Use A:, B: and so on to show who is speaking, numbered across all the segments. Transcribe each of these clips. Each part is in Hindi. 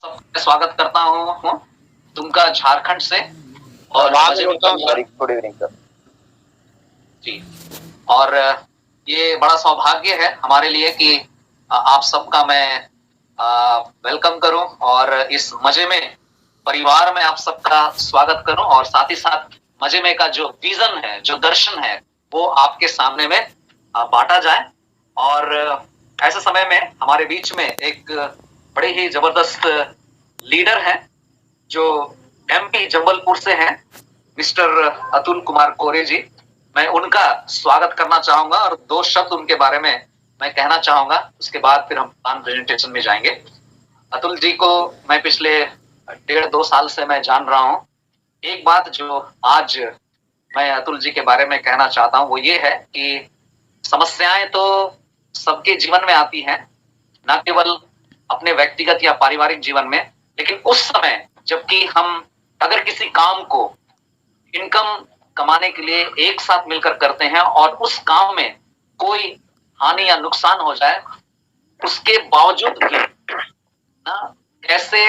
A: सबका स्वागत करता हूँ तुमका झारखंड से। और
B: गुड इवनिंग सर
A: जी। और ये बड़ा सौभाग्य है हमारे लिए कि आप सबका मैं वेलकम करूं और इस मजे में परिवार में आप सबका स्वागत करूं और साथ ही साथ मजे में का जो विजन है, जो दर्शन है, वो आपके सामने में बांटा जाए। और ऐसे समय में हमारे बीच में एक बड़े ही जबरदस्त लीडर हैं जो एमपी जबलपुर से हैं, मिस्टर अतुल कुमार कोरे जी। मैं उनका स्वागत करना चाहूंगा और दो शब्द उनके बारे में मैं कहना चाहूंगा, उसके बाद फिर हम प्रेजेंटेशन में जाएंगे। अतुल जी को मैं पिछले 1.5-2 साल से मैं जान रहा हूं। एक बात जो आज मैं अतुल जी के बारे में कहना चाहता हूं वो ये है कि समस्याएं तो सबके जीवन में आती हैं, न केवल अपने व्यक्तिगत या पारिवारिक जीवन में, लेकिन उस समय जबकि हम अगर किसी काम को इनकम कमाने के लिए एक साथ मिलकर करते हैं और उस काम में कोई हानि या नुकसान हो जाए, उसके बावजूद भी ना कैसे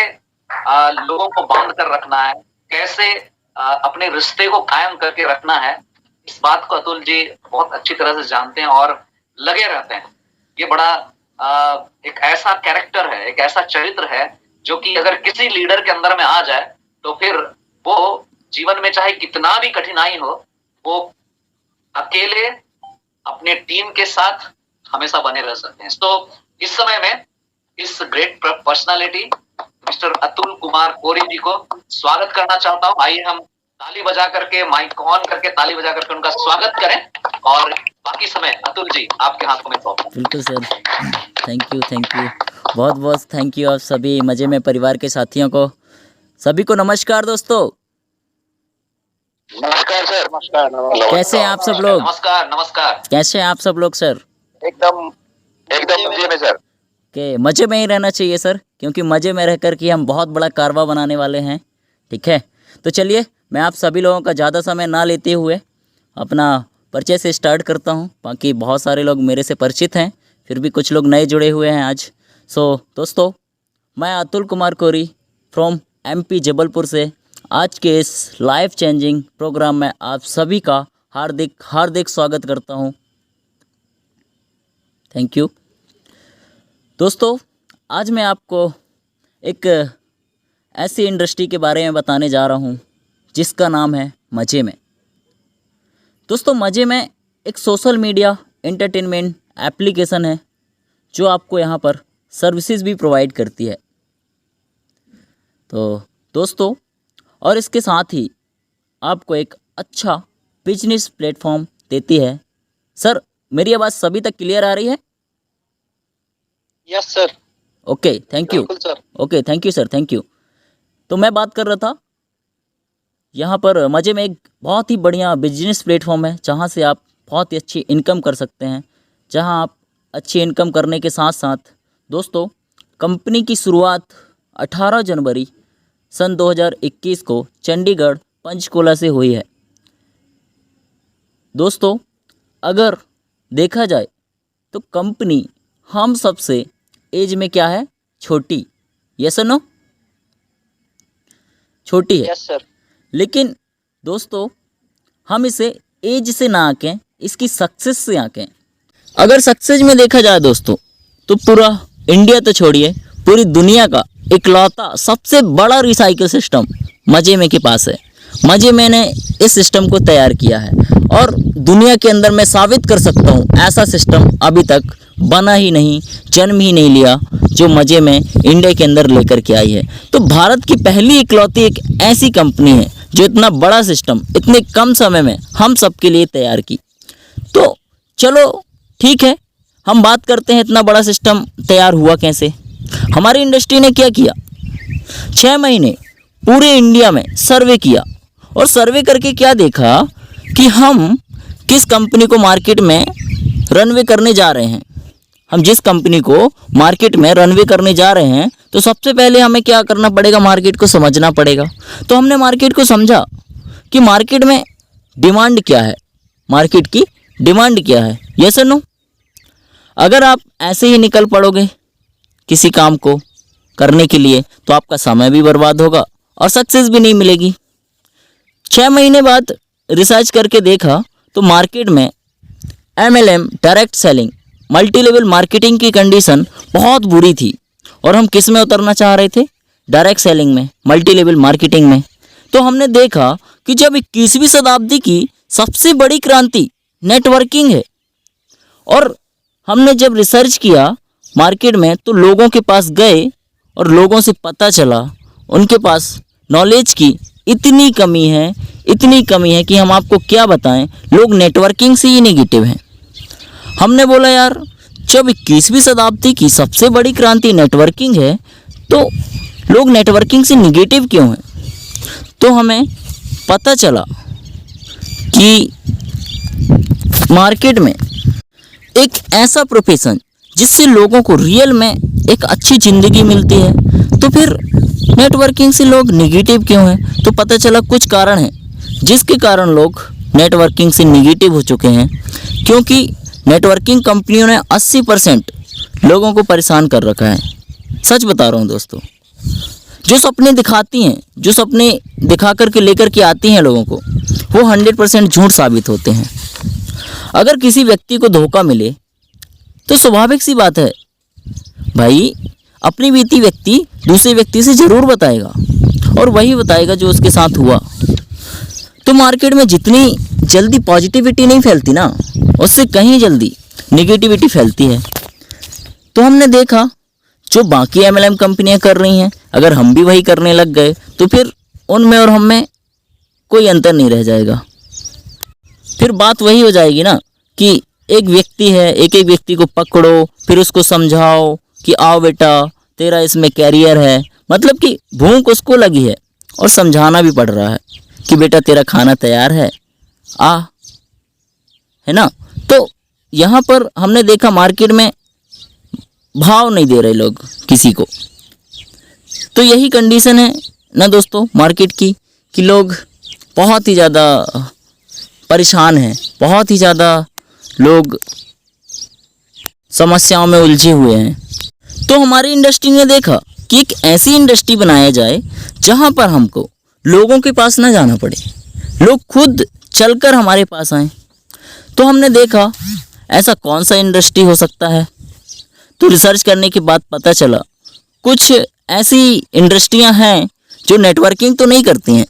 A: लोगों को बांध कर रखना है, कैसे अपने रिश्ते को कायम करके रखना है, इस बात को अतुल जी बहुत अच्छी तरह से जानते हैं और लगे रहते हैं। ये बड़ा एक ऐसा कैरेक्टर है, एक ऐसा चरित्र है जो कि अगर किसी लीडर के अंदर में आ जाए तो फिर वो जीवन में चाहे कितना भी कठिनाई हो, वो अकेले अपने टीम के साथ हमेशा बने रह सकते हैं। तो इस समय में इस great personality mister Atul Kumar कोरे जी को स्वागत करना चाहता हूं। आइए हम ताली बजा करके, माइक ऑन करके ताली बजा करके उनका स्वागत करें और बाकी समय अतुल जी आपके हाथों में सौंपता हूं।
C: बिल्कुल सर, थैंक यू बहुत बहुत थैंक यू आप सभी मजे में परिवार के साथियों को। सभी को नमस्कार दोस्तों।
B: नमस्कार सर। नमस्कार।
C: कैसे हैं आप सब लोग?
A: नमस्कार।
C: कैसे हैं आप सब लोग सर?
B: एकदम मजे में सर।
C: के मजे में ही रहना चाहिए सर, क्योंकि मजे में रह कर के हम बहुत बड़ा कारवा बनाने वाले हैं। ठीक है, तो चलिए मैं आप सभी लोगों का ज़्यादा समय ना लेते हुए अपना परिचय से स्टार्ट करता हूं। बाकी बहुत सारे लोग मेरे से परिचित हैं, फिर भी कुछ लोग नए जुड़े हुए हैं आज। दोस्तों, मैं अतुल कुमार कोरी फ्रॉम एमपी जबलपुर से आज के इस लाइफ चेंजिंग प्रोग्राम में आप सभी का हार्दिक स्वागत करता हूं। थैंक यू दोस्तों। आज मैं आपको एक ऐसी इंडस्ट्री के बारे में बताने जा रहा हूं जिसका नाम है मजे में। दोस्तों, मजे में एक सोशल मीडिया एंटरटेनमेंट एप्लीकेशन है जो आपको यहाँ पर सर्विसेज भी प्रोवाइड करती है। तो दोस्तों, और इसके साथ ही आपको एक अच्छा बिजनेस प्लेटफॉर्म देती है। सर, मेरी आवाज़ सभी तक क्लियर आ रही है?
B: Yes sir.
C: Okay, thank you. Okay, thank you sir, thank you. तो मैं बात कर रहा था, यहाँ पर मजे में एक बहुत ही बढ़िया बिजनेस प्लेटफॉर्म है जहाँ से आप बहुत ही अच्छी इनकम कर सकते हैं। जहाँ आप अच्छी इनकम करने के साथ साथ दोस्तों, कंपनी की शुरुआत 18 जनवरी सन 2021 को चंडीगढ़ पंचकुला से हुई है। दोस्तों, अगर देखा जाए तो कंपनी हम सबसे एज में क्या है, छोटी। यस और नो? छोटी है।
B: Yes sir.
C: लेकिन दोस्तों, हम इसे एज से ना आंकें, इसकी सक्सेस से आंकें। अगर सक्सेस में देखा जाए दोस्तों, तो पूरा इंडिया तो छोड़िए, पूरी दुनिया का इकलौता सबसे बड़ा रिसाइकिल सिस्टम मजे में के पास है। मजे में ने इस सिस्टम को तैयार किया है और दुनिया के अंदर मैं साबित कर सकता हूँ ऐसा सिस्टम अभी तक बना ही नहीं, जन्म ही नहीं लिया जो मजे में इंडिया के अंदर लेकर के आई है। तो भारत की पहली इकलौती एक ऐसी कंपनी है जो इतना बड़ा सिस्टम इतने कम समय में हम सबके लिए तैयार की। तो चलो ठीक है, हम बात करते हैं इतना बड़ा सिस्टम तैयार हुआ कैसे। हमारी इंडस्ट्री ने क्या किया, 6 महीने पूरे इंडिया में सर्वे किया और सर्वे करके क्या देखा कि हम किस कंपनी को मार्केट में रनवे करने जा रहे हैं। हम जिस कंपनी को मार्केट में रनवे करने जा रहे हैं, तो सबसे पहले हमें क्या करना पड़ेगा, मार्केट को समझना पड़ेगा। तो हमने मार्केट को समझा कि मार्केट में डिमांड क्या है, मार्केट की डिमांड क्या है। यस और नो? अगर आप ऐसे ही निकल पड़ोगे किसी काम को करने के लिए, तो आपका समय भी बर्बाद होगा और सक्सेस भी नहीं मिलेगी। 6 महीने बाद रिसर्च करके देखा तो मार्केट में MLM direct selling multi level marketing की कंडीशन बहुत बुरी थी और हम किस में उतरना चाह रहे थे? डायरेक्ट सेलिंग में, मल्टी लेवल मार्केटिंग में। तो हमने देखा कि जब 21वीं शताब्दी की सबसे बड़ी क्रांति नेटवर्किंग है और हमने जब रिसर्च किया मार्केट में तो लोगों के पास गए और लोगों से पता चला उनके पास नॉलेज की इतनी कमी है कि हम आपको क्या बताएं, लोग नेटवर्किंग से ही नेगेटिव हैं। हमने बोला यार जब 21वीं शताब्दी की सबसे बड़ी क्रांति नेटवर्किंग है तो लोग नेटवर्किंग से नेगेटिव क्यों हैं? तो हमें पता चला कि मार्केट में एक ऐसा प्रोफेशन जिससे लोगों को रियल में एक अच्छी ज़िंदगी मिलती है, तो फिर नेटवर्किंग से लोग नेगेटिव क्यों हैं? तो पता चला कुछ कारण हैं जिसके कारण लोग नेटवर्किंग से नेगेटिव हो चुके हैं, क्योंकि नेटवर्किंग कंपनियों ने 80% लोगों को परेशान कर रखा है। सच बता रहा हूँ दोस्तों, जो सपने दिखाती हैं, जो सपने दिखा करके लेकर के आती हैं लोगों को, वो 100% झूठ साबित होते हैं। अगर किसी व्यक्ति को धोखा मिले तो स्वाभाविक सी बात है भाई, अपनी बीती व्यक्ति दूसरे व्यक्ति से ज़रूर बताएगा और वही बताएगा जो उसके साथ हुआ। तो मार्केट में जितनी जल्दी पॉजिटिविटी नहीं फैलती ना, उससे कहीं जल्दी नेगेटिविटी फैलती है। तो हमने देखा जो बाकी MLM कंपनियां कर रही हैं, अगर हम भी वही करने लग गए तो फिर उनमें और हम में कोई अंतर नहीं रह जाएगा। फिर बात वही हो जाएगी ना कि एक व्यक्ति है, एक व्यक्ति को पकड़ो, फिर उसको समझाओ कि आओ बेटा तेरा इसमें कैरियर है, मतलब कि भूख उसको लगी है और समझाना भी पड़ रहा है कि बेटा तेरा खाना तैयार है, है ना। तो यहाँ पर हमने देखा मार्केट में भाव नहीं दे रहे लोग किसी को। तो यही कंडीशन है ना दोस्तों मार्केट की, कि लोग बहुत ही ज़्यादा परेशान हैं, बहुत ही ज़्यादा लोग समस्याओं में उलझे हुए हैं। तो हमारी इंडस्ट्री ने देखा कि एक ऐसी इंडस्ट्री बनाया जाए जहाँ पर हमको लोगों के पास ना जाना पड़े, लोग खुद चलकर हमारे पास आएँ। तो हमने देखा ऐसा कौन सा इंडस्ट्री हो सकता है। तो रिसर्च करने के बाद पता चला कुछ ऐसी इंडस्ट्रियां हैं जो नेटवर्किंग तो नहीं करती हैं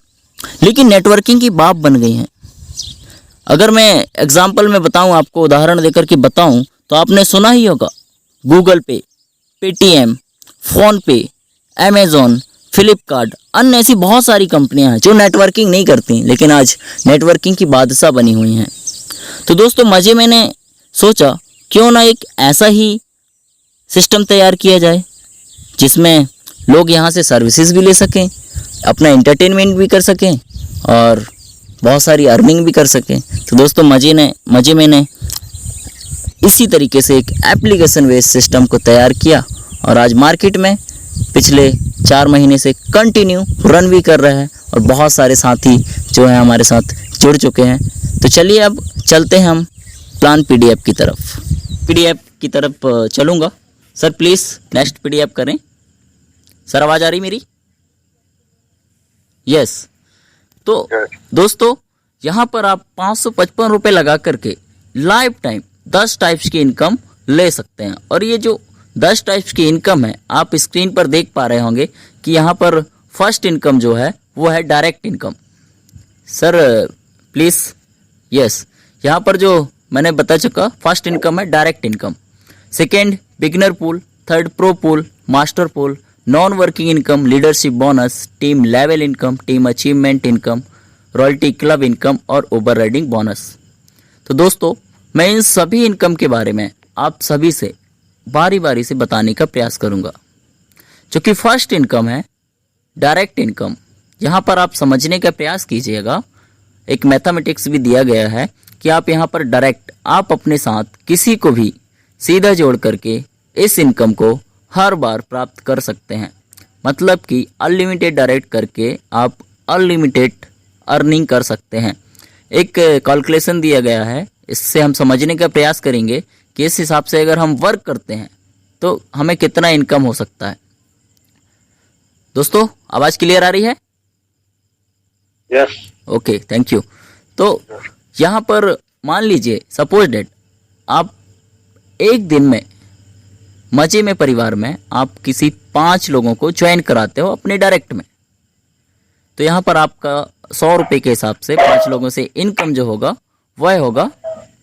C: लेकिन नेटवर्किंग की बाप बन गई हैं। अगर मैं एग्जांपल में बताऊं, आपको उदाहरण देकर के बताऊं, तो आपने सुना ही होगा गूगल पे, पेटीएम, फ़ोनपे, अमेज़ॉन, फ्लिपकार्ट, अन्य ऐसी बहुत सारी कंपनियां हैं जो नेटवर्किंग नहीं करती लेकिन आज नेटवर्किंग की बादशाह बनी हुई हैं। तो दोस्तों मज़े मैंने सोचा क्यों ना एक ऐसा ही सिस्टम तैयार किया जाए जिसमें लोग यहाँ से सर्विसेज भी ले सकें, अपना एंटरटेनमेंट भी कर सकें और बहुत सारी अर्निंग भी कर सकें। तो दोस्तों मज़े मैंने इसी तरीके से एक एप्लीकेशन बेस्ड सिस्टम को तैयार किया और आज मार्केट में पिछले 4 महीने से कंटिन्यू रन भी कर रहा है और बहुत सारे साथी जो हैं हमारे साथ जुड़ चुके हैं। तो चलिए अब चलते हैं हम प्लान PDF की तरफ चलूँगा। सर प्लीज़ नेक्स्ट PDF करें। सर आवाज़ आ रही मेरी? यस। तो दोस्तों यहाँ पर आप 555 रुपये लगा करके लाइफ टाइम 10 टाइप्स की इनकम ले सकते हैं। और ये जो 10 टाइप्स की इनकम है आप स्क्रीन पर देख पा रहे होंगे कि यहाँ पर फर्स्ट इनकम जो है वो है direct income. Sir please yes, यहाँ पर जो मैंने बता चुका फर्स्ट इनकम है direct income, second beginner pool, third pro pool, master pool, non working income, leadership bonus, team level income, team achievement income, royalty club income और ओवरराइडिंग बोनस। तो दोस्तों मैं इन सभी इनकम के बारे में आप सभी से बारी बारी से बताने का प्रयास करूंगा। जो कि फर्स्ट इनकम है डायरेक्ट इनकम, यहाँ पर आप समझने का प्रयास कीजिएगा। एक मैथमेटिक्स भी दिया गया है कि आप यहाँ पर डायरेक्ट आप अपने साथ किसी को भी सीधा जोड़ करके इस इनकम को हर बार प्राप्त कर सकते हैं। मतलब कि अनलिमिटेड डायरेक्ट करके आप अनलिमिटेड अर्निंग कर सकते हैं। एक कैलकुलेशन दिया गया है, इससे हम समझने का प्रयास करेंगे कि इस हिसाब से अगर हम वर्क करते हैं तो हमें कितना इनकम हो सकता है। दोस्तों आवाज़ क्लियर आ रही है?
B: Yes
C: okay, thank you. तो यहाँ पर मान लीजिए सपोज डेट आप एक दिन में मजे में परिवार में आप किसी 5 लोगों को ज्वाइन कराते हो अपने डायरेक्ट में, तो यहाँ पर आपका 100 रुपये के हिसाब से 5 लोगों से इनकम जो होगा वह होगा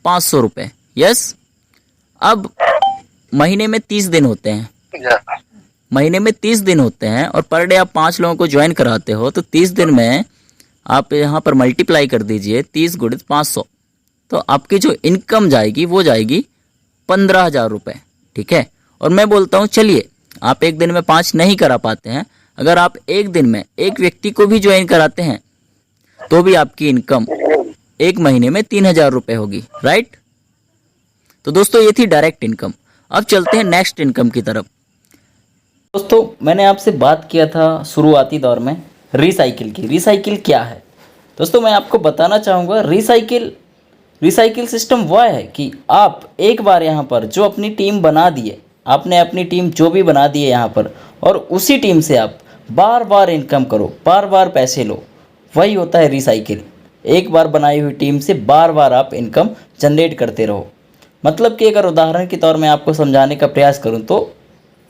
C: 500 रुपये। यस। अब महीने में 30 दिन होते हैं, महीने में 30 दिन होते हैं और पर डे आप 5 लोगों को ज्वाइन कराते हो, तो 30 दिन में आप यहाँ पर मल्टीप्लाई कर दीजिए 30 गुणित 500, तो आपकी जो इनकम जाएगी वो जाएगी 15,000 रुपये। ठीक है। और मैं बोलता हूँ चलिए आप एक दिन में 5 नहीं करा पाते हैं, अगर आप एक दिन में एक व्यक्ति को भी ज्वाइन कराते हैं तो भी आपकी इनकम एक महीने में 3,000 रुपये होगी। राइट। तो दोस्तों ये थी डायरेक्ट इनकम। अब चलते हैं नेक्स्ट इनकम की तरफ। दोस्तों मैंने आपसे बात किया था शुरुआती दौर में रिसाइकिल की। रिसाइकिल क्या है दोस्तों, मैं आपको बताना चाहूँगा। रिसाइकिल सिस्टम वह है कि आप एक बार यहाँ पर जो अपनी टीम बना दिए, आपने अपनी टीम जो भी बना दी है यहाँ पर, और उसी टीम से आप बार बार इनकम करो, बार बार पैसे लो, वही होता है रिसाइकिल। एक बार बनाई हुई टीम से बार बार आप इनकम जनरेट करते रहो। मतलब कि अगर उदाहरण के तौर में आपको समझाने का प्रयास करूँ तो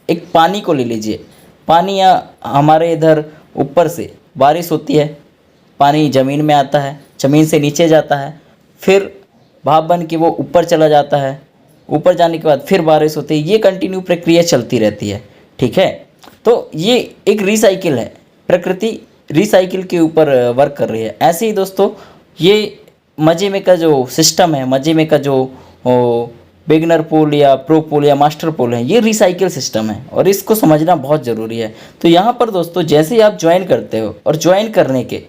C: एक पानी को ले लीजिए। पानी या हमारे इधर ऊपर से बारिश होती है, पानी ज़मीन में आता है, ज़मीन से नीचे जाता है, फिर भाप बन के वो ऊपर चला जाता है, ऊपर जाने के बाद फिर बारिश होती है। ये कंटिन्यू प्रक्रिया चलती रहती है। ठीक है। तो ये एक रिसाइकिल है, प्रकृति रिसाइकिल के ऊपर वर्क कर रही है। ऐसे ही दोस्तों ये मजे में का जो सिस्टम है, मजे में का जो बिगनर पूल या प्रो पूल या मास्टर पूल है, ये रिसाइकिल सिस्टम है और इसको समझना बहुत ज़रूरी है। तो यहाँ पर दोस्तों जैसे ही आप ज्वाइन करते हो और ज्वाइन करने के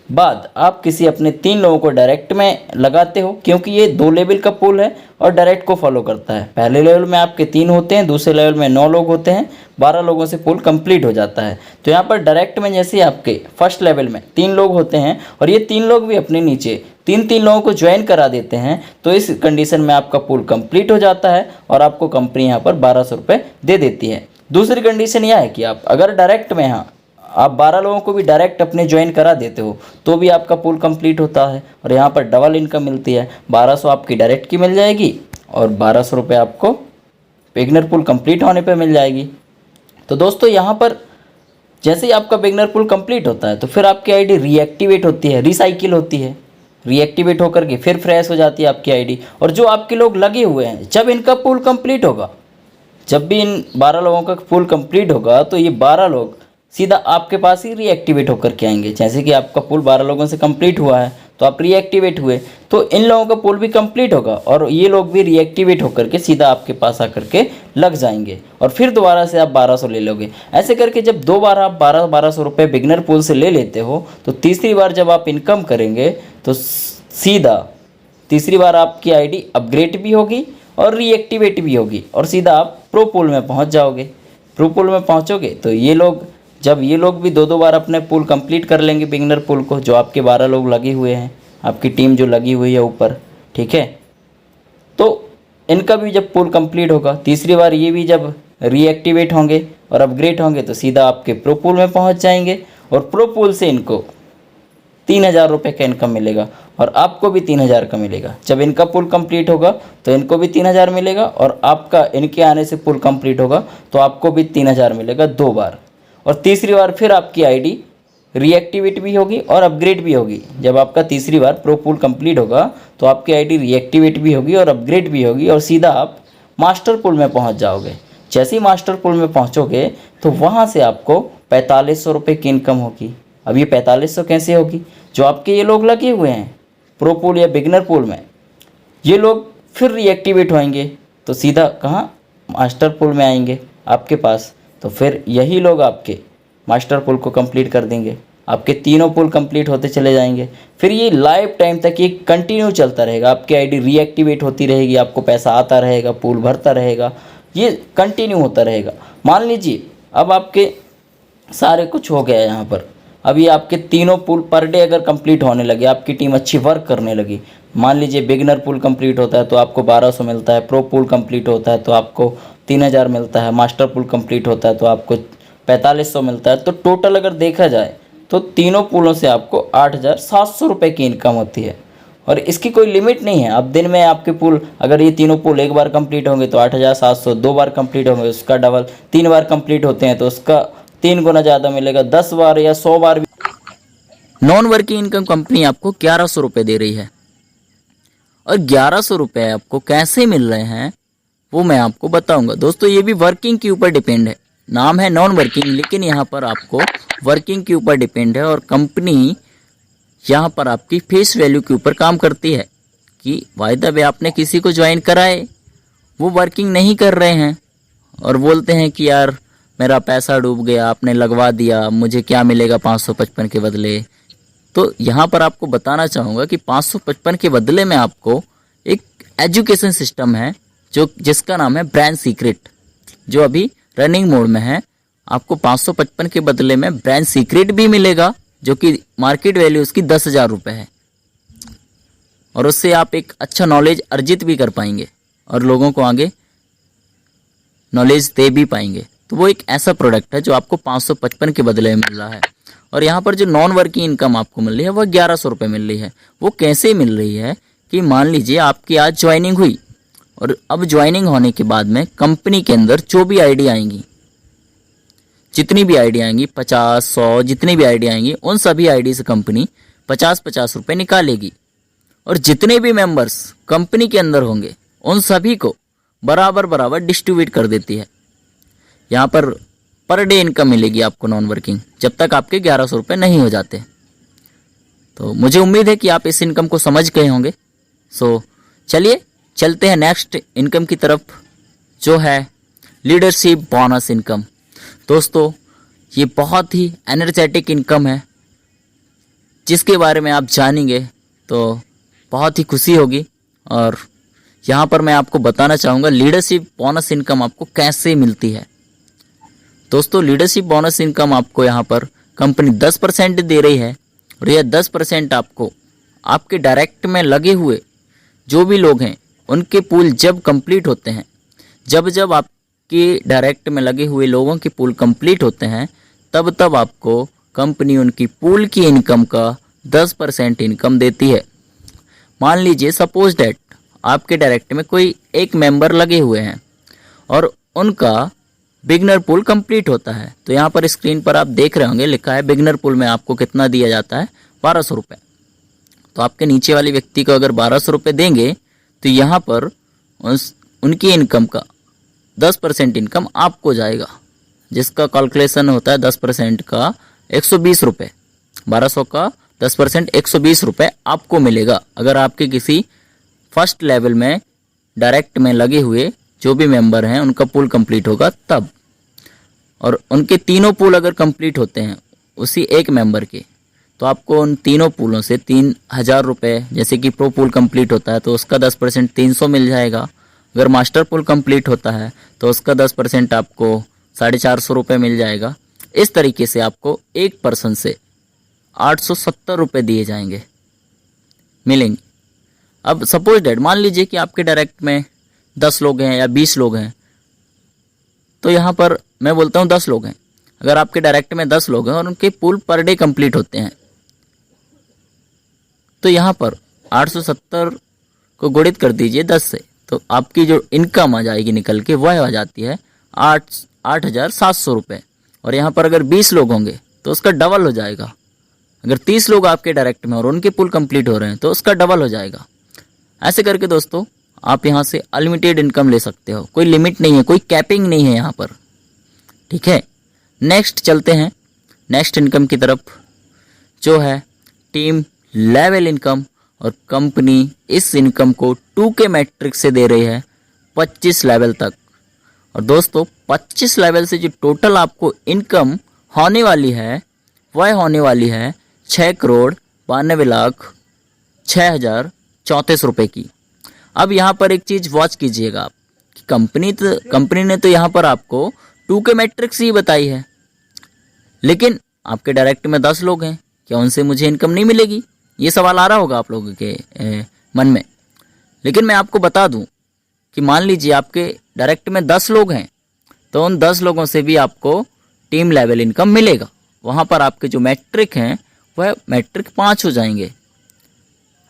C: बाद आप किसी अपने 3 लोगों को डायरेक्ट में लगाते हो, क्योंकि ये 2 लेवल का पूल है और डायरेक्ट को फॉलो करता है। पहले लेवल में आपके 3 होते हैं, दूसरे लेवल में 9 लोग होते हैं, 12 लोगों से पूल कंप्लीट हो जाता है। तो यहाँ पर डायरेक्ट में जैसे आपके फर्स्ट लेवल में 3 लोग होते हैं और ये 3 लोग भी अपने नीचे 3 लोगों को ज्वाइन करा देते हैं, तो इस कंडीशन में आपका पूल कंप्लीट हो जाता है और आपको कंपनी यहाँ पर 1200 रुपये दे देती है। दूसरी कंडीशन यह है कि आप अगर डायरेक्ट में यहाँ आप 12 लोगों को भी डायरेक्ट अपने ज्वाइन करा देते हो तो भी आपका पूल कंप्लीट होता है और यहाँ पर डबल इनकम मिलती है। 1200 आपकी डायरेक्ट की मिल जाएगी और 1200 रुपये आपको बिगनर पूल कंप्लीट होने पे मिल जाएगी। तो दोस्तों यहाँ पर जैसे ही आपका बिगनर पूल कंप्लीट होता है तो फिर आपकी आईडी रीएक्टिवेट होती है, रिसाइकिल होती है। रीएक्टिवेट होकर के फिर फ्रेश हो जाती है आपकी आईडी। और जो आपके लोग लगे हुए हैं, जब इनका पूल कंप्लीट होगा, जब भी इन 12 लोगों का पूल कंप्लीट होगा तो ये 12 लोग सीधा आपके पास ही रीएक्टिवेट होकर के आएंगे। जैसे कि आपका पूल 12 लोगों से कंप्लीट हुआ है तो आप रीएक्टिवेट हुए, तो इन लोगों का पूल भी कंप्लीट होगा और ये लोग भी रीएक्टिवेट होकर के सीधा आपके पास आकर के लग जाएंगे और फिर दोबारा से आप 1200 ले लोगे। ऐसे करके जब 2 बार आप 1200 रुपये बिगनर पूल से ले लेते हो तो तीसरी बार जब आप इनकम करेंगे तो सीधा तीसरी बार आपकी आईडी अपग्रेड भी होगी और रीएक्टिवेट भी होगी और सीधा आप प्रो पूल में पहुंच जाओगे। प्रो पूल में पहुंचोगे तो ये लोग जब ये लोग भी 2 बार अपने पूल कंप्लीट कर लेंगे बिगनर पूल को, जो आपके 12 लोग लगे हुए हैं, आपकी टीम जो लगी हुई है ऊपर, ठीक है, तो इनका भी जब पूल कंप्लीट होगा तीसरी बार ये भी जब रीएक्टिवेट होंगे और अपग्रेड होंगे तो सीधा आपके प्रो पूल में पहुंच जाएंगे और प्रो पूल से इनको 3,000 रुपये का इनकम मिलेगा और आपको भी 3,000 का मिलेगा। जब इनका पूल कंप्लीट होगा तो इनको भी 3,000 मिलेगा और आपका इनके आने से पूल कंप्लीट होगा तो आपको भी 3,000 मिलेगा 2 बार। और तीसरी बार फिर आपकी आईडी रीएक्टिवेट भी होगी और अपग्रेड भी होगी। जब आपका तीसरी बार प्रो पूल कंप्लीट होगा तो आपकी आईडी रीएक्टिवेट भी होगी और अपग्रेड भी होगी और सीधा आप मास्टर पूल में पहुंच जाओगे। जैसे ही मास्टर पूल में पहुंचोगे तो वहां से आपको 4500 रुपये की इनकम होगी। अब ये 4500 कैसे होगी? जो आपके ये लोग लगे हुए हैं प्रो पूल या बिगनर पूल में, ये लोग फिर रीएक्टिवेट होंगे तो सीधा कहाँ मास्टर पूल में आएंगे आपके पास, तो फिर यही लोग आपके मास्टर पूल को कंप्लीट कर देंगे। आपके तीनों पूल कंप्लीट होते चले जाएंगे। फिर ये लाइफ टाइम तक ये कंटिन्यू चलता रहेगा। आपकी आईडी रीएक्टिवेट होती रहेगी, आपको पैसा आता रहेगा, पूल भरता रहेगा, ये कंटिन्यू होता रहेगा। मान लीजिए अब आपके सारे कुछ हो गया यहाँ पर, अब ये आपके तीनों पूल पर डे अगर कंप्लीट होने लगे, आपकी टीम अच्छी वर्क करने लगी, मान लीजिए बिगनर पूल कंप्लीट होता है तो आपको 1200 मिलता है, प्रो पूल कंप्लीट होता है तो आपको 3,000 मिलता है, मास्टर पूल कंप्लीट होता है तो आपको 4500 मिलता है। तो टोटल अगर देखा जाए तो तीनों पुलों से आपको 8700 रुपये की इनकम होती है। और इसकी कोई लिमिट नहीं है। अब दिन में आपके पुल, अगर ये तीनों पुल एक बार कंप्लीट होंगे तो 8700, 2 बार कंप्लीट होंगे उसका डबल, 3 बार कंप्लीट होते हैं तो उसका 3 गुना ज़्यादा मिलेगा, 10 बार या 100 बार भी। नॉन वर्किंग इनकम कंपनी आपको 1100 रुपये दे रही है। और 1100 रुपये आपको कैसे मिल रहे हैं वो मैं आपको बताऊंगा। दोस्तों ये भी वर्किंग के ऊपर डिपेंड है। नाम है नॉन वर्किंग, लेकिन यहाँ पर आपको वर्किंग के ऊपर डिपेंड है। और कंपनी यहाँ पर आपकी फेस वैल्यू के ऊपर काम करती है कि भाई द आपने किसी को ज्वाइन कराए, वो वर्किंग नहीं कर रहे हैं और बोलते हैं कि यार मेरा पैसा डूब गया, आपने लगवा दिया, मुझे क्या मिलेगा 555 के बदले। तो यहाँ पर आपको बताना चाहूँगा कि 555 के बदले में आपको एक एजुकेशन सिस्टम है जो जिसका नाम है ब्रांड सीक्रेट, जो अभी रनिंग मोड में है। आपको 555 के बदले में ब्रांड सीक्रेट भी मिलेगा जो कि मार्केट वैल्यू उसकी 10,000 रुपये है। और उससे आप एक अच्छा नॉलेज अर्जित भी कर पाएंगे और लोगों को आगे नॉलेज दे भी पाएंगे। तो वो एक ऐसा प्रोडक्ट है जो आपको 555 के बदले में मिल रहा है। और यहाँ पर जो नॉन वर्किंग इनकम आपको मिल रही है वह 1100 रुपये मिल रही है। वो कैसे मिल रही है कि मान लीजिए आपकी आज ज्वाइनिंग हुई और अब ज्वाइनिंग होने के बाद में कंपनी के अंदर जो भी आईडी आएंगी, जितनी भी आईडी आएंगी, 50, 100 जितनी भी आईडी आएंगी, उन सभी आईडी से कंपनी 50-50 रुपये निकालेगी। और जितने भी मेंबर्स कंपनी के अंदर होंगे उन सभी को बराबर बराबर डिस्ट्रीब्यूट कर देती है। यहाँ पर डे इनकम मिलेगी आपको नॉन वर्किंग, जब तक आपके 1100 रुपये नहीं हो जाते। तो मुझे उम्मीद है कि आप इस इनकम को समझ गए होंगे। सो चलिए चलते हैं नेक्स्ट इनकम की तरफ, जो है लीडरशिप बोनस इनकम। दोस्तों ये बहुत ही एनर्जेटिक इनकम है जिसके बारे में आप जानेंगे तो बहुत ही खुशी होगी। और यहाँ पर मैं आपको बताना चाहूँगा लीडरशिप बोनस इनकम आपको कैसे मिलती है। दोस्तों लीडरशिप बोनस इनकम आपको यहाँ पर कंपनी 10% दे रही है। और यह 10% आपको आपके डायरेक्ट में लगे हुए जो भी लोग हैं उनके पूल जब कंप्लीट होते हैं, जब आपके डायरेक्ट में लगे हुए लोगों के पूल कंप्लीट होते हैं, तब आपको कंपनी उनकी पूल की इनकम का 10% इनकम देती है। मान लीजिए सपोज डैट आपके डायरेक्ट में कोई एक मेंबर लगे हुए हैं और उनका बिगनर पूल कंप्लीट होता है। तो यहाँ पर स्क्रीन पर आप देख रहे होंगे लिखा है बिगनर पूल में आपको कितना दिया जाता है, 1200 रुपये। तो आपके नीचे वाले व्यक्ति को अगर 1200 रुपये देंगे तो यहाँ पर उनकी इनकम का 10% इनकम आपको जाएगा, जिसका कैलकुलेशन होता है 10% का 120 रुपये। 1200 का 10% 120 रुपये आपको मिलेगा अगर आपके किसी फर्स्ट लेवल में डायरेक्ट में लगे हुए जो भी मेंबर हैं उनका पूल कंप्लीट होगा तब। और उनके तीनों पूल अगर कंप्लीट होते हैं उसी एक मेंबर के, तो आपको उन तीनों पूलों से 3000 रुपये, जैसे कि प्रो पूल कंप्लीट होता है तो उसका 10% 300 मिल जाएगा। अगर मास्टर पूल कंप्लीट होता है तो उसका 10% आपको 450 रुपये मिल जाएगा। इस तरीके से आपको एक पर्सन से 870 रुपये दिए जाएंगे, मिलेंगे। अब सपोज डेट मान लीजिए कि आपके डायरेक्ट में 10 लोग हैं या 20 लोग हैं, तो यहाँ पर मैं बोलता हूँ 10 लोग हैं। अगर आपके डायरेक्ट में 10 लोग हैं और उनके पूल पर डे कंप्लीट होते हैं, तो यहाँ पर 870 को गुणित कर दीजिए 10 से, तो आपकी जो इनकम आ जाएगी निकल के वह आ जाती है 8,700 रुपये। और यहाँ पर अगर 20 लोग होंगे तो उसका डबल हो जाएगा। अगर 30 लोग आपके डायरेक्ट में और उनके पूल कंप्लीट हो रहे हैं तो उसका डबल हो जाएगा। ऐसे करके दोस्तों आप यहाँ से अनलिमिटेड इनकम ले सकते हो, कोई लिमिट नहीं है, कोई कैपिंग नहीं है यहाँ पर, ठीक है। नेक्स्ट चलते हैं नेक्स्ट इनकम की तरफ, जो है टीम लेवल इनकम। और कंपनी इस इनकम को 2K मैट्रिक्स से दे रही है 25 लेवल तक। और दोस्तों 25 लेवल से जो टोटल आपको इनकम होने वाली है वह होने वाली है 6,92,06,034 रुपये की। अब यहाँ पर एक चीज़ वॉच कीजिएगा आप कि कंपनी ने तो यहाँ पर आपको 2K मैट्रिक्स ही बताई है, लेकिन आपके डायरेक्ट में 10 लोग हैं, क्या उनसे मुझे इनकम नहीं मिलेगी? ये सवाल आ रहा होगा आप लोगों के मन में। लेकिन मैं आपको बता दूं कि मान लीजिए आपके डायरेक्ट में 10 लोग हैं, तो उन 10 लोगों से भी आपको टीम लेवल इनकम मिलेगा। वहाँ पर आपके जो मैट्रिक हैं वह मैट्रिक 5 हो जाएंगे।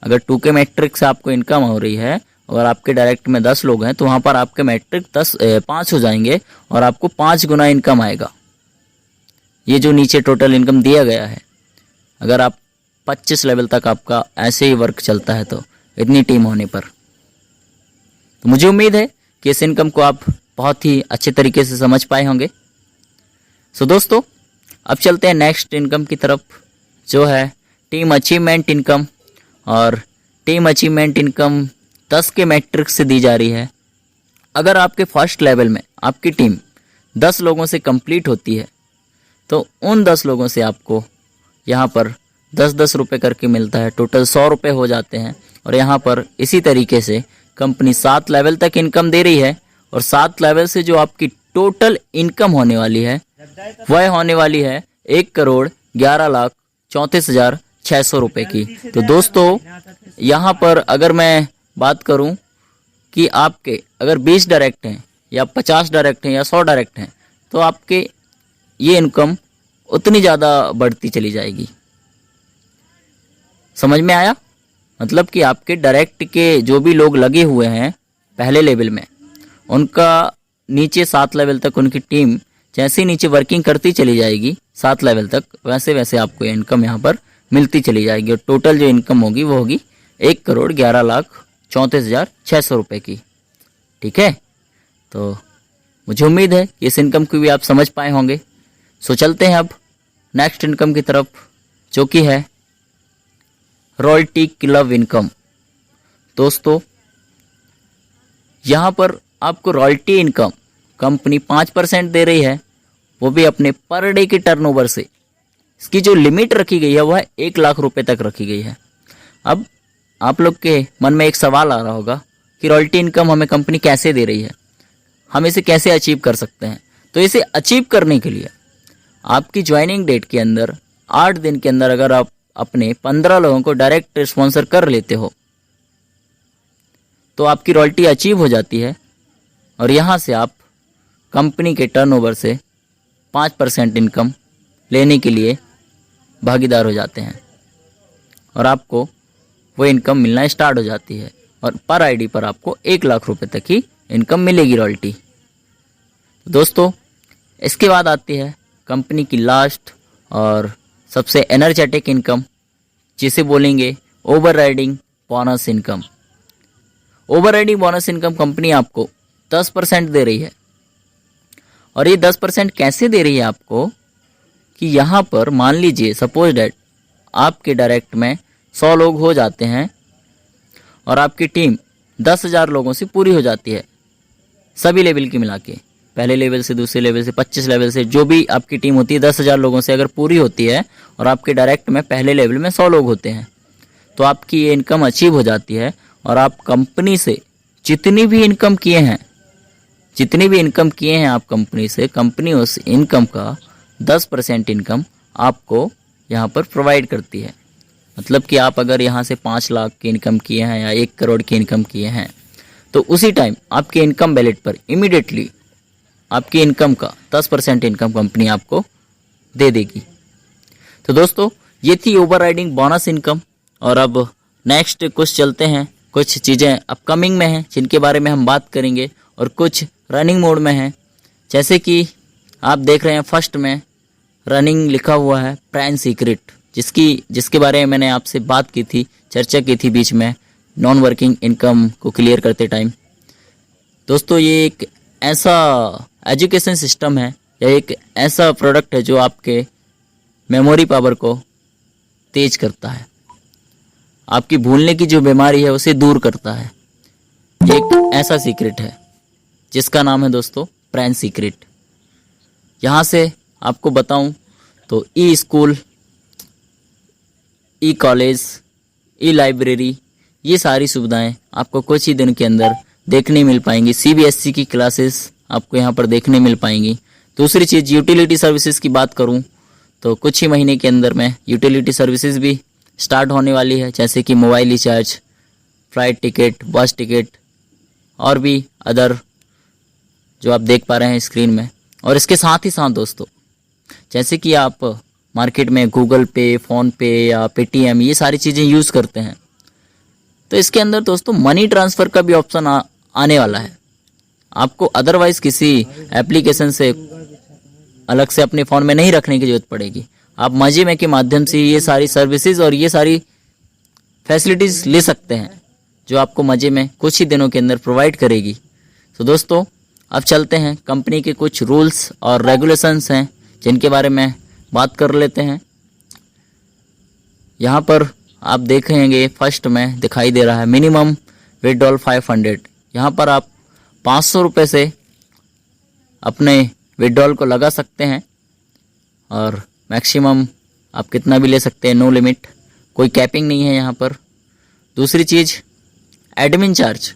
C: अगर 2 के मैट्रिक से आपको इनकम हो रही है और आपके डायरेक्ट में 10 लोग हैं तो वहाँ पर आपके मैट्रिक 5 हो जाएंगे और आपको 5 गुना इनकम आएगा। ये जो नीचे टोटल इनकम दिया गया है, अगर आप 25 लेवल तक आपका ऐसे ही वर्क चलता है तो इतनी टीम होने पर, तो मुझे उम्मीद है कि इस इनकम को आप बहुत ही अच्छे तरीके से समझ पाए होंगे। सो दोस्तों, अब चलते हैं नेक्स्ट इनकम की तरफ, जो है टीम अचीवमेंट इनकम। और टीम अचीवमेंट इनकम 10 के मैट्रिक्स से दी जा रही है। अगर आपके फर्स्ट लेवल में आपकी टीम 10 लोगों से कंप्लीट होती है तो उन 10 लोगों से आपको यहाँ पर 10-10 रुपये करके मिलता है, टोटल 100 रुपये हो जाते हैं। और यहाँ पर इसी तरीके से कंपनी 7 लेवल तक इनकम दे रही है और 7 लेवल से जो आपकी टोटल इनकम होने वाली है वह होने वाली है 1,11,34,600 रुपये की। तो दोस्तों, यहाँ पर अगर मैं बात करूँ कि आपके अगर 20 डायरेक्ट हैं या 50 डायरेक्ट हैं या 100 डायरेक्ट हैं तो आपके ये इनकम उतनी ज़्यादा बढ़ती चली जाएगी। समझ में आया? मतलब कि आपके डायरेक्ट के जो भी लोग लगे हुए हैं पहले लेवल में, उनका नीचे 7 लेवल तक उनकी टीम जैसे नीचे वर्किंग करती चली जाएगी 7 लेवल तक, वैसे वैसे आपको इनकम यहाँ पर मिलती चली जाएगी। और टोटल जो इनकम होगी वो होगी 1,11,34,600 रुपये की। ठीक है, तो मुझे उम्मीद है कि इस इनकम को भी आप समझ पाए होंगे। सो चलते हैं अब नेक्स्ट इनकम की तरफ, जो कि है रॉयल्टी क्लब इनकम। दोस्तों, यहाँ पर आपको रॉयल्टी इनकम कंपनी 5% दे रही है, वो भी अपने पर डे के टर्नओवर से। इसकी जो लिमिट रखी गई है वह 1 लाख रुपए तक रखी गई है। अब आप लोग के मन में एक सवाल आ रहा होगा कि रॉयल्टी इनकम हमें कंपनी कैसे दे रही है, हम इसे कैसे अचीव कर सकते हैं। तो इसे अचीव करने के लिए आपकी ज्वाइनिंग डेट के अंदर 8 दिन के अंदर अगर आप अपने 15 लोगों को डायरेक्ट स्पॉन्सर कर लेते हो तो आपकी रॉयल्टी अचीव हो जाती है। और यहाँ से आप कंपनी के टर्नओवर से 5% इनकम लेने के लिए भागीदार हो जाते हैं और आपको वो इनकम मिलना स्टार्ट हो जाती है। और पर आईडी पर आपको 1 लाख रुपए तक ही इनकम मिलेगी रॉयल्टी। दोस्तों, इसके बाद आती है कंपनी की लास्ट और सबसे एनर्जेटिक इनकम, जिसे बोलेंगे overriding bonus income. Overriding bonus income company आपको 10% दे रही है। और ये 10% कैसे दे रही है आपको कि यहाँ पर मान लीजिए सपोज डैट आपके डायरेक्ट में 100 लोग हो जाते हैं और आपकी टीम 10,000 लोगों से पूरी हो जाती है, सभी लेवल की मिला के, पहले लेवल से, दूसरे लेवल से, 25 लेवल से, जो भी आपकी टीम होती है 10,000 लोगों से अगर पूरी होती है और आपके डायरेक्ट में पहले लेवल में 100 लोग होते हैं तो आपकी ये इनकम अचीव हो जाती है। और आप कंपनी से जितनी भी इनकम किए हैं आप कंपनी से, कंपनी उस इनकम का 10% इनकम आपको यहाँ पर प्रोवाइड करती है। मतलब कि आप अगर यहाँ से 5 लाख की इनकम किए हैं या 1 करोड़ की इनकम किए हैं तो उसी टाइम आपके इनकम बैलेट पर इमीडिएटली आपकी इनकम का 10% इनकम कंपनी आपको दे देगी। तो दोस्तों, ये थी ओवरराइडिंग बोनस इनकम। और अब नेक्स्ट कुछ चलते हैं, कुछ चीज़ें अपकमिंग में हैं जिनके बारे में हम बात करेंगे और कुछ रनिंग मोड में हैं। जैसे कि आप देख रहे हैं फर्स्ट में रनिंग लिखा हुआ है प्राइम सीक्रेट, जिसके बारे में मैंने आपसे बात की थी, चर्चा की थी बीच में नॉन वर्किंग इनकम को क्लियर करते टाइम। दोस्तों, ये एक ऐसा एजुकेशन सिस्टम है या एक ऐसा प्रोडक्ट है जो आपके मेमोरी पावर को तेज करता है, आपकी भूलने की जो बीमारी है उसे दूर करता है। एक ऐसा सीक्रेट है जिसका नाम है दोस्तों प्राइम सीक्रेट। यहाँ से आपको बताऊं तो ई स्कूल, ई कॉलेज, ई लाइब्रेरी, ये सारी सुविधाएं आपको कुछ ही दिन के अंदर देखने मिल पाएंगी। CBSE की क्लासेस आपको यहाँ पर देखने मिल पाएंगी। दूसरी चीज़, यूटिलिटी सर्विसेज की बात करूँ तो कुछ ही महीने के अंदर में यूटिलिटी सर्विसेज भी स्टार्ट होने वाली है, जैसे कि मोबाइल रिचार्ज, फ्लाइट टिकट, बस टिकट और भी अदर जो आप देख पा रहे हैं स्क्रीन में। और इसके साथ ही साथ दोस्तों जैसे कि आप मार्केट में गूगल पे, फ़ोन पे या पेटीएम ये सारी चीज़ें यूज़ करते हैं, तो इसके अंदर दोस्तों मनी ट्रांसफ़र का भी ऑप्शन आने वाला है। आपको अदरवाइज़ किसी एप्लीकेशन से अलग से अपने फ़ोन में नहीं रखने की ज़रूरत पड़ेगी। आप मजे में के माध्यम से ये सारी सर्विसेज और ये सारी फैसिलिटीज़ ले सकते हैं, जो आपको मजे में कुछ ही दिनों के अंदर प्रोवाइड करेगी। तो दोस्तों अब चलते हैं, कंपनी के कुछ रूल्स और रेगुलेशंस हैं जिनके बारे में बात कर लेते हैं। यहाँ पर आप देखेंगे फर्स्ट में दिखाई दे रहा है मिनिमम विड्रॉल 500। यहाँ पर आप 500 रुपये से अपने विड्रॉल को लगा सकते हैं और मैक्सिमम आप कितना भी ले सकते हैं, नो लिमिट, कोई कैपिंग नहीं है यहाँ पर। दूसरी चीज़ एडमिन चार्ज।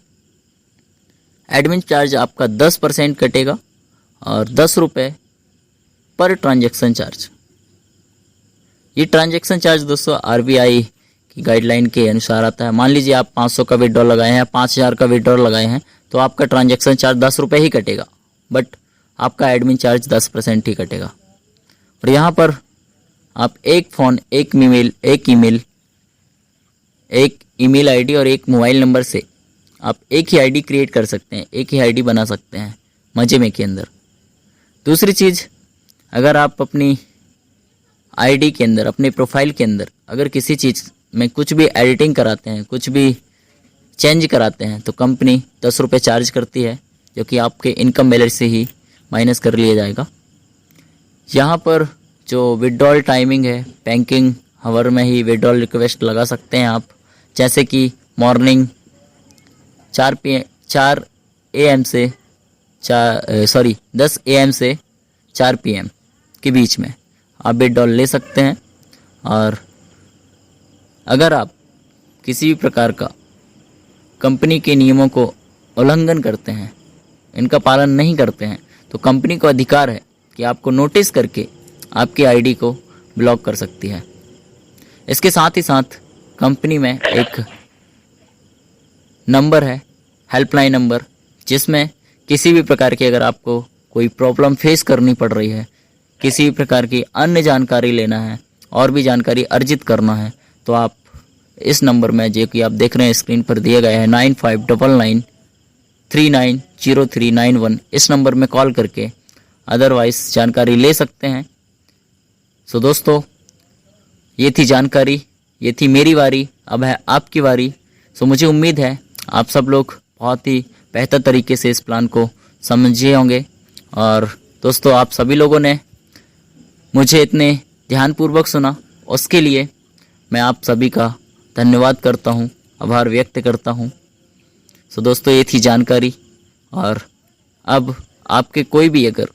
C: एडमिन चार्ज आपका 10% कटेगा और 10 रुपये पर ट्रांजैक्शन चार्ज। ये ट्रांजैक्शन चार्ज दोस्तों आरबीआई की गाइडलाइन के अनुसार आता है। मान लीजिए आप 500 का विड्रॉल लगाए हैं, 5000 का विड्रॉल लगाए हैं, तो आपका ट्रांजैक्शन चार्ज 10 रुपये ही कटेगा, बट आपका एडमिन चार्ज 10% ही कटेगा। और यहाँ पर आप एक फ़ोन, एक ईमेल आईडी और एक मोबाइल नंबर से आप एक ही आईडी क्रिएट कर सकते हैं, एक ही आईडी बना सकते हैं मजे में के अंदर। दूसरी चीज़, अगर आप अपनी आईडी के अंदर, अपने प्रोफाइल के अंदर अगर किसी चीज़ में कुछ भी एडिटिंग कराते हैं, कुछ भी चेंज कराते हैं, तो कंपनी 10 रुपये चार्ज करती है, जो कि आपके इनकम बैलेंस से ही माइनस कर लिया जाएगा। यहाँ पर जो विड्रॉल टाइमिंग है, बैंकिंग हावर में ही विड्रॉल रिक्वेस्ट लगा सकते हैं आप, जैसे कि मॉर्निंग 10 AM से 4 PM के बीच में आप विड्रॉल ले सकते हैं। और अगर आप किसी भी प्रकार का कंपनी के नियमों को उल्लंघन करते हैं, इनका पालन नहीं करते हैं, तो कंपनी को अधिकार है कि आपको नोटिस करके आपकी आईडी को ब्लॉक कर सकती है। इसके साथ ही साथ कंपनी में एक नंबर है, हेल्पलाइन नंबर, जिसमें किसी भी प्रकार की अगर आपको कोई प्रॉब्लम फेस करनी पड़ रही है, किसी भी प्रकार की अन्य जानकारी लेना है और भी जानकारी अर्जित करना है, तो आप इस नंबर में, जो कि आप देख रहे हैं स्क्रीन पर दिए गए हैं 9599390391, इस नंबर में कॉल करके अदरवाइज जानकारी ले सकते हैं। सो दोस्तों ये थी जानकारी, ये थी मेरी बारी, अब है आपकी बारी। सो मुझे उम्मीद है आप सब लोग बहुत ही बेहतर तरीके से इस प्लान को समझे होंगे। और दोस्तों आप सभी लोगों ने मुझे इतने ध्यानपूर्वक सुना, उसके लिए मैं आप सभी का धन्यवाद करता हूँ, आभार व्यक्त करता हूँ। सो दोस्तों ये थी जानकारी, और अब आपके कोई भी अगर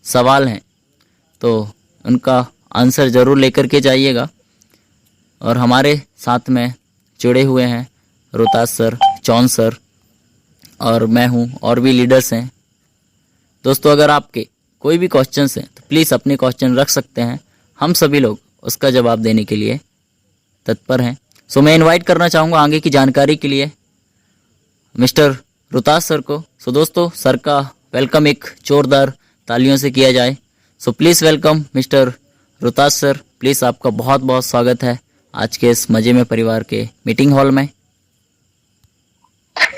C: सवाल हैं तो उनका आंसर ज़रूर लेकर के जाइएगा। और हमारे साथ में जुड़े हुए हैं रोहतास सर, जॉन सर और मैं हूँ, और भी लीडर्स हैं। दोस्तों अगर आपके कोई भी क्वेश्चंस हैं तो प्लीज़ अपने क्वेश्चन रख सकते हैं, हम सभी लोग उसका जवाब देने के लिए तत्पर हैं। सो मैं इनवाइट करना चाहूँगा आगे की जानकारी के लिए मिस्टर रोहतास सर को। सो दोस्तों सर का वेलकम एक जोरदार तालियों से किया जाए। So please welcome mister Rohtas sir, please आपका बहुत बहुत स्वागत है आज के इस मजे में परिवार के मीटिंग हॉल में।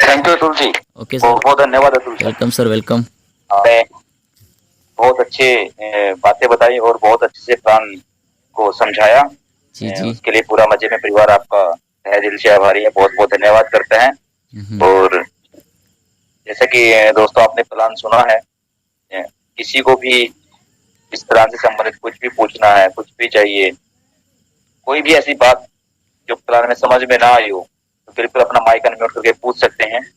B: Thank you Atul ji.
C: Okay sir,
B: बहुत बहुत धन्यवाद Atul ji.
C: Welcome sir, welcome.
B: आपने बहुत अच्छे बातें बताई और बहुत अच्छे से प्लान को समझाया।
C: जी जी,
B: उसके लिए पूरा मजे में परिवार आपका तहे दिल से आभारी है, बहुत बहुत धन्यवाद करते हैं। और जैसे कि दोस्तों आपने प्लान सुना है, किसी को भी इस प्लान से संबंधित कुछ भी पूछना है, कुछ भी चाहिए, कोई भी ऐसी बात जो प्लान में समझ में ना आई हो, तो बिल्कुल अपना माइक अनम्यूट करके पूछ सकते हैं।